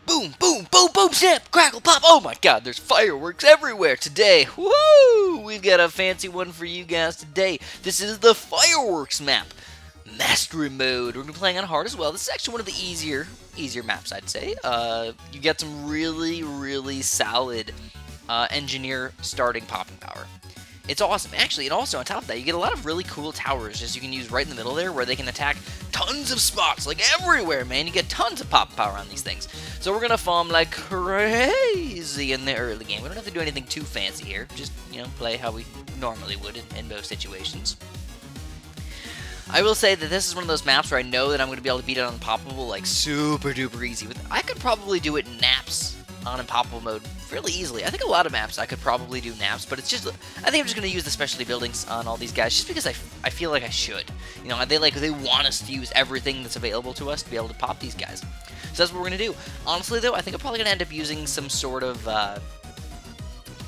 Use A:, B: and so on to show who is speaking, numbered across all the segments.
A: Boom, boom, boom, boom, snap, crackle, pop. Oh my god, there's fireworks everywhere today. Woo! We've got a fancy one for you guys today. This is the fireworks map. Mastery mode. We're gonna be playing on hard as well. This is actually one of the easier maps, I'd say. You get some really solid engineer starting popping power. It's awesome. Actually, and also on top of that, you get a lot of really cool towers just you can use right in the middle there where they can attack tons of spots, like everywhere, man. You get tons of pop power on these things. So we're going to farm like crazy in the early game. We don't have to do anything too fancy here. Just, play how we normally would in most situations. I will say that this is one of those maps where I know that I'm going to be able to beat it on Unpoppable like super duper easy. I could probably do it in naps on Unpoppable mode fairly easily. I think a lot of maps I could probably do naps, but it's just, I think I'm just going to use the specialty buildings on all these guys just because I feel like I should. They want us to use everything that's available to us to be able to pop these guys. So that's what we're going to do. Honestly though, I think I'm probably going to end up using some sort of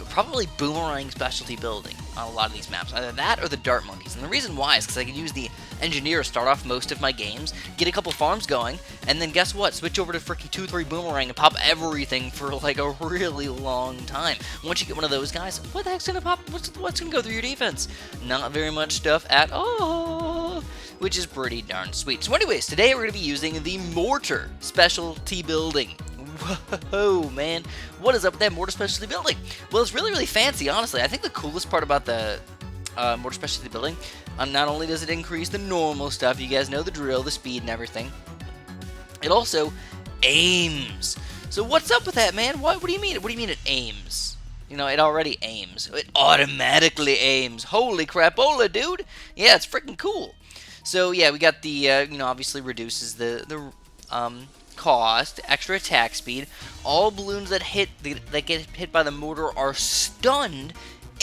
A: probably boomerang specialty building on a lot of these maps. Either that or the dart monkeys. And the reason why is because I can use the engineer to start off most of my games, get a couple farms going, and then guess what? Switch over to freaking 2-3 boomerang and pop everything for like a really long time. Once you get one of those guys, what the heck's gonna pop? What's gonna go through your defense? Not very much stuff at all, which is pretty darn sweet. So anyways, today we're gonna be using the mortar specialty building. Whoa, man. What is up with that mortar specialty building? Well, it's really fancy, honestly. I think the coolest part about the mortar specialty building, not only does it increase the normal stuff, you guys know the drill, the speed and everything, it also aims. So what's up with that, man? What do you mean? What do you mean it aims? It already aims. It automatically aims. Holy crapola, dude. Yeah, it's freaking cool. So, yeah, we got the, obviously reduces the cost, extra attack speed. All balloons that get hit by the mortar are stunned,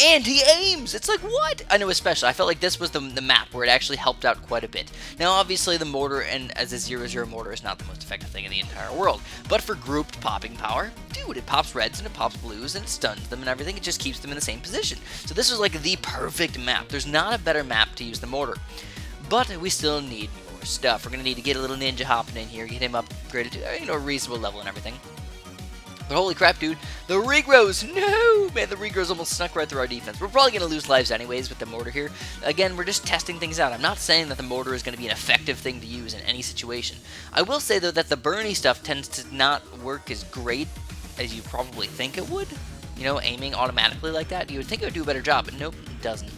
A: and he aims. It's like, what? I know, especially I felt like this was the map where it actually helped out quite a bit. Now obviously the mortar, and as a 0-0 mortar, is not the most effective thing in the entire world, but for grouped popping power, dude, it pops reds and it pops blues and it stuns them and everything. It just keeps them in the same position. So this is like the perfect map. There's not a better map to use the mortar, but we still need stuff. We're gonna need to get a little ninja hopping in here, get him upgraded to a reasonable level and everything. But holy crap, dude, the regrows! No! Man, the regrows almost snuck right through our defense. We're probably gonna lose lives anyways with the mortar here. Again, we're just testing things out. I'm not saying that the mortar is gonna be an effective thing to use in any situation. I will say though that the Bernie stuff tends to not work as great as you probably think it would. Aiming automatically like that. You would think it would do a better job, but nope, it doesn't.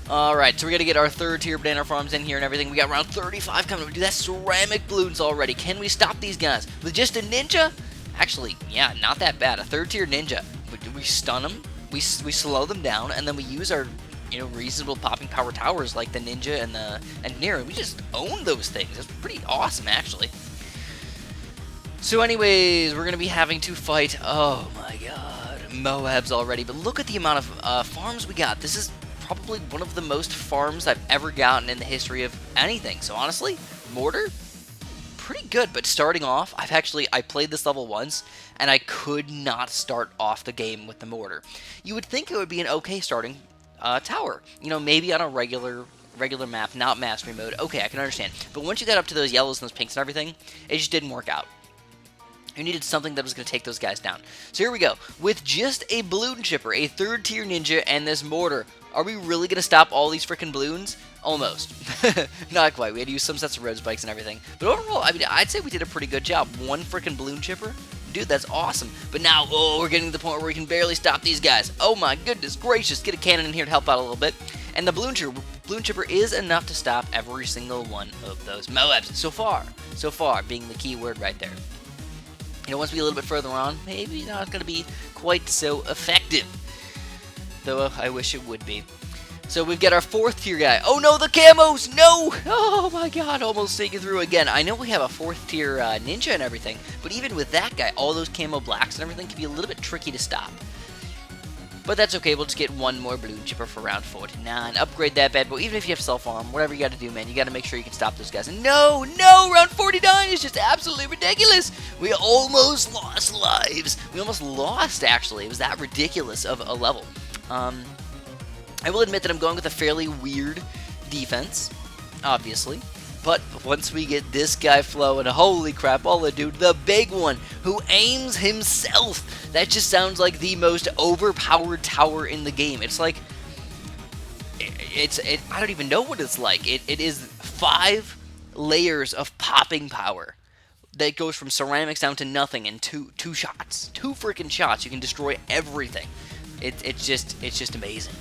A: Alright, so we're going to get our third tier banana farms in here and everything. We got round 35 coming up. Dude, that's ceramic balloons already. Can we stop these guys with just a ninja? Actually, yeah, not that bad. A third tier ninja. We stun them, we slow them down, and then we use our reasonable popping power towers like the ninja and the engineer, and we just own those things. It's pretty awesome, actually. So anyways, we're going to be having to fight, oh my god, Moabs already. But look at the amount of farms we got. This is probably one of the most farms I've ever gotten in the history of anything. So honestly, mortar, pretty good. But starting off, I played this level once, and I could not start off the game with the mortar. You would think it would be an okay starting tower. Maybe on a regular map, not mastery mode. Okay, I can understand. But once you got up to those yellows and those pinks and everything, it just didn't work out. You needed something that was going to take those guys down. So here we go. With just a balloon chipper, a third tier ninja, and this mortar, are we really going to stop all these freaking balloons? Almost. Not quite. We had to use some sets of road spikes and everything. But overall, I'd say we did a pretty good job. One freaking balloon chipper? Dude, that's awesome. But now, we're getting to the point where we can barely stop these guys. Oh my goodness gracious. Get a cannon in here to help out a little bit. And the balloon chipper is enough to stop every single one of those Moabs. So far, being the key word right there. Once we get a little bit further on, maybe not going to be quite so effective. Though I wish it would be. So we've got our fourth tier guy. Oh no, the camos! No! Oh my god, almost sneaking through again. I know we have a fourth tier ninja and everything, but even with that guy, all those camo blacks and everything can be a little bit tricky to stop. But that's okay, we'll just get one more balloon chipper for round 49. Upgrade that bad boy, even if you have self-arm, whatever you gotta do, man, you gotta make sure you can stop those guys. And no, round 49 is just absolutely ridiculous! We almost lost lives. We almost lost, actually. It was that ridiculous of a level. I will admit that I'm going with a fairly weird defense, obviously. But once we get this guy flowing, holy crapola, dude, the big one who aims himself. That just sounds like the most overpowered tower in the game. It's like, I don't even know what it's like. It is 5 layers of popping power that goes from ceramics down to nothing in two shots. 2 freaking shots. You can destroy everything. It's just amazing.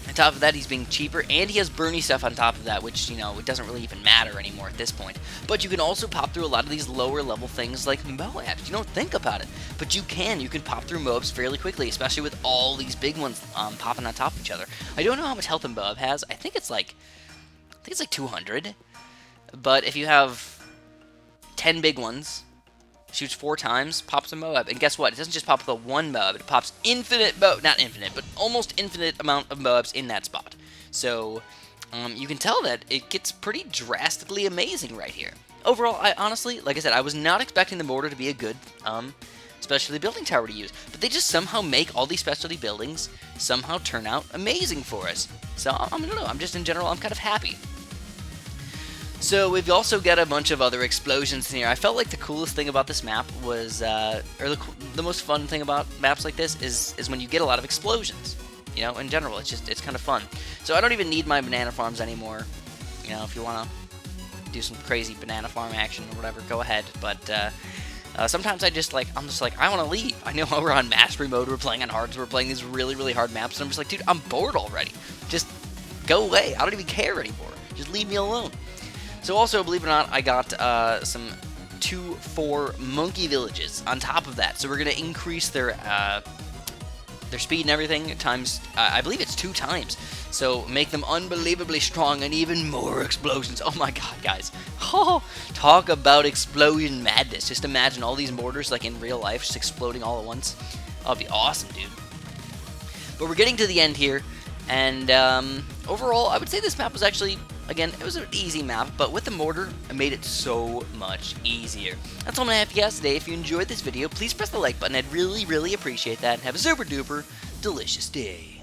A: On top of that, he's being cheaper, and he has Bernie stuff on top of that, which, you know, it doesn't really even matter anymore at this point. But you can also pop through a lot of these lower level things like Moabs. You don't think about it, but you can pop through Moabs fairly quickly, especially with all these big ones popping on top of each other. I don't know how much health a Moab has. I think it's like 200. But if you have 10 big ones, shoots 4 times, pops a Moab, and guess what? It doesn't just pop the 1 Moab, it pops infinite not infinite, but almost infinite amount of Moabs in that spot. So, you can tell that it gets pretty drastically amazing right here. Overall, I honestly, like I said, I was not expecting the mortar to be a good, specialty building tower to use, but they just somehow make all these specialty buildings somehow turn out amazing for us. So, I don't know, I'm just, in general, I'm kind of happy. So we've also got a bunch of other explosions in here. I felt like the coolest thing about this map was, or the most fun thing about maps like this is when you get a lot of explosions. You know, in general, it's kind of fun. So I don't even need my banana farms anymore. You know, if you want to do some crazy banana farm action or whatever, go ahead. But sometimes I'm just like, I want to leave. I know we're on mastery mode, we're playing on hard, so we're playing these really, really hard maps, and I'm just like, dude, I'm bored already. Just go away. I don't even care anymore. Just leave me alone. So also, believe it or not, I got some 2-4 monkey villages on top of that. So we're going to increase their speed and everything times, I believe it's 2 times. So make them unbelievably strong and even more explosions. Oh my god, guys. Oh, talk about explosion madness. Just imagine all these mortars like in real life just exploding all at once. That'd be awesome, dude. But we're getting to the end here. And overall, I would say this map was actually, again, it was an easy map, but with the mortar, it made it so much easier. That's all I'm going to have for you guys today. If you enjoyed this video, please press the like button. I'd really, really appreciate that. And have a super duper delicious day.